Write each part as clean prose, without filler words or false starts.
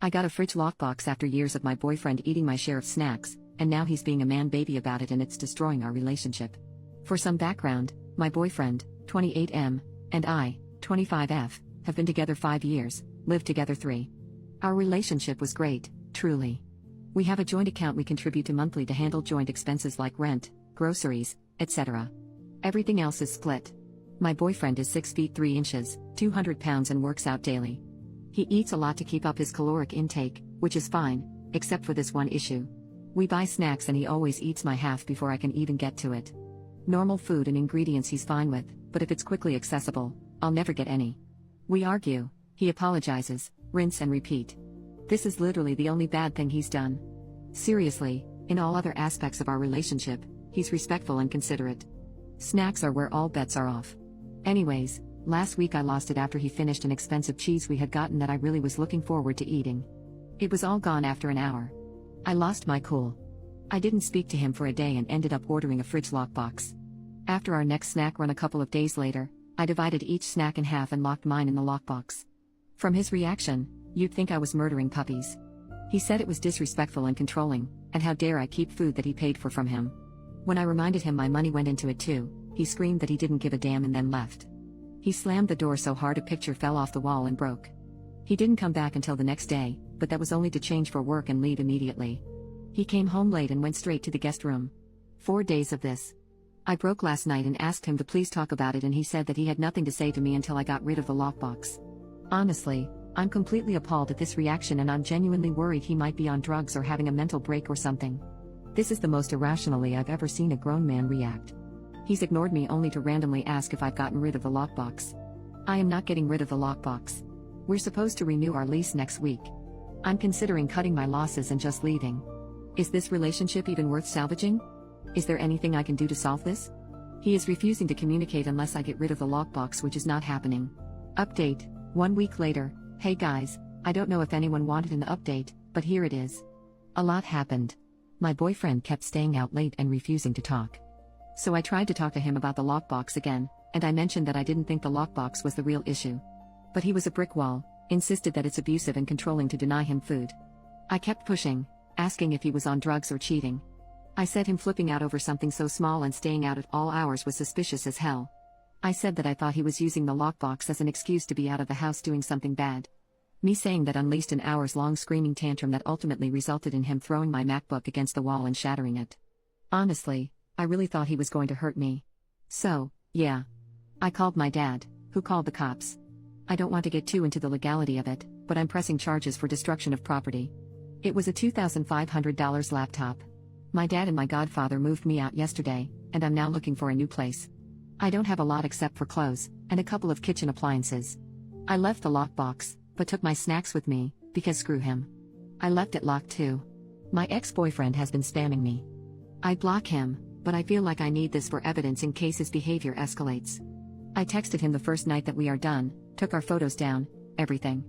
I got a fridge lockbox after years of my boyfriend eating my share of snacks, and now he's being a man-baby about it and it's destroying our relationship. For some background, my boyfriend, 28M, and I, 25F, have been together 5 years, lived together 3. Our relationship was great, truly. We have a joint account we contribute to monthly to handle joint expenses like rent, groceries, etc. Everything else is split. My boyfriend is 6 feet 3 inches, 200 pounds and works out daily. He eats a lot to keep up his caloric intake, which is fine, except for this one issue. We buy snacks and he always eats my half before I can even get to it. Normal food and ingredients he's fine with, but if it's quickly accessible, I'll never get any. We argue, he apologizes, rinse and repeat. This is literally the only bad thing he's done. Seriously, in all other aspects of our relationship, he's respectful and considerate. Snacks are where all bets are off. Anyways, last week I lost it after he finished an expensive cheese we had gotten that I really was looking forward to eating. It was all gone after an hour. I lost my cool. I didn't speak to him for a day and ended up ordering a fridge lockbox. After our next snack run a couple of days later, I divided each snack in half and locked mine in the lockbox. From his reaction, you'd think I was murdering puppies. He said it was disrespectful and controlling, and how dare I keep food that he paid for from him. When I reminded him my money went into it too, he screamed that he didn't give a damn and then left. He slammed the door so hard a picture fell off the wall and broke. He didn't come back until the next day, but that was only to change for work and leave immediately. He came home late and went straight to the guest room. 4 days of this. I broke last night and asked him to please talk about it and he said that he had nothing to say to me until I got rid of the lockbox. Honestly, I'm completely appalled at this reaction and I'm genuinely worried he might be on drugs or having a mental break or something. This is the most irrationally I've ever seen a grown man react. He's ignored me only to randomly ask if I've gotten rid of the lockbox. I am not getting rid of the lockbox. We're supposed to renew our lease next week. I'm considering cutting my losses and just leaving. Is this relationship even worth salvaging? Is there anything I can do to solve this? He is refusing to communicate unless I get rid of the lockbox, which is not happening. Update, 1 week later. Hey guys, I don't know if anyone wanted an update, but here it is. A lot happened. My boyfriend kept staying out late and refusing to talk. So I tried to talk to him about the lockbox again, and I mentioned that I didn't think the lockbox was the real issue. But he was a brick wall, insisted that it's abusive and controlling to deny him food. I kept pushing, asking if he was on drugs or cheating. I said him flipping out over something so small and staying out at all hours was suspicious as hell. I said that I thought he was using the lockbox as an excuse to be out of the house doing something bad. Me saying that unleashed an hours-long screaming tantrum that ultimately resulted in him throwing my MacBook against the wall and shattering it. Honestly, I really thought he was going to hurt me. So, yeah. I called my dad, who called the cops. I don't want to get too into the legality of it, but I'm pressing charges for destruction of property. It was a $2,500 laptop. My dad and my godfather moved me out yesterday, and I'm now looking for a new place. I don't have a lot except for clothes, and a couple of kitchen appliances. I left the lockbox, but took my snacks with me, because screw him. I left it locked too. My ex-boyfriend has been spamming me. I block him, but I feel like I need this for evidence in case his behavior escalates. I texted him the first night that we are done, took our photos down, everything.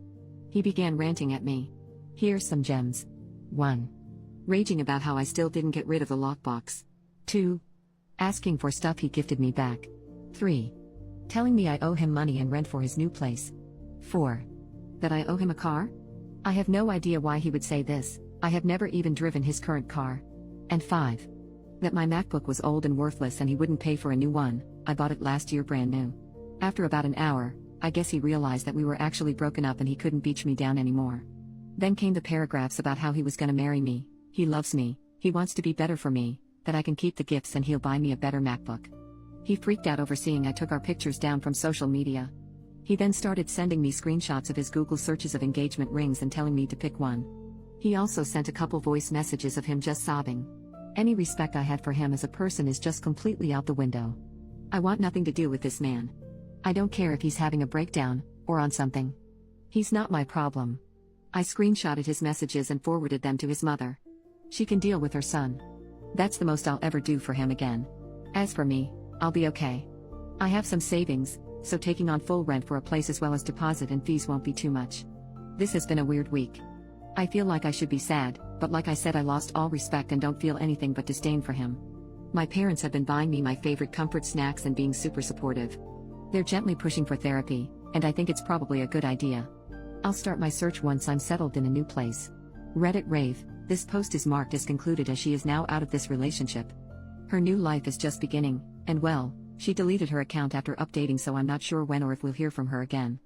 He began ranting at me. Here's some gems. 1. Raging about how I still didn't get rid of the lockbox. 2. Asking for stuff he gifted me back. 3. Telling me I owe him money and rent for his new place. 4. That I owe him a car? I have no idea why he would say this, I have never even driven his current car. And 5. That my MacBook was old and worthless and he wouldn't pay for a new one, I bought it last year brand new. After about an hour, I guess he realized that we were actually broken up and he couldn't beach me down anymore. Then came the paragraphs about how he was gonna marry me, he loves me, he wants to be better for me, that I can keep the gifts and he'll buy me a better MacBook. He freaked out over seeing I took our pictures down from social media. He then started sending me screenshots of his Google searches of engagement rings and telling me to pick one. He also sent a couple voice messages of him just sobbing. Any respect I had for him as a person is just completely out the window. I want nothing to do with this man. I don't care if he's having a breakdown, or on something. He's not my problem. I screenshotted his messages and forwarded them to his mother. She can deal with her son. That's the most I'll ever do for him again. As for me, I'll be okay. I have some savings, so taking on full rent for a place as well as deposit and fees won't be too much. This has been a weird week. I feel like I should be sad, but like I said, I lost all respect and don't feel anything but disdain for him. My parents have been buying me my favorite comfort snacks and being super supportive. They're gently pushing for therapy, and I think it's probably a good idea. I'll start my search once I'm settled in a new place. Reddit rave, this post is marked as concluded as she is now out of this relationship. Her new life is just beginning, and well, she deleted her account after updating, so I'm not sure when or if we'll hear from her again.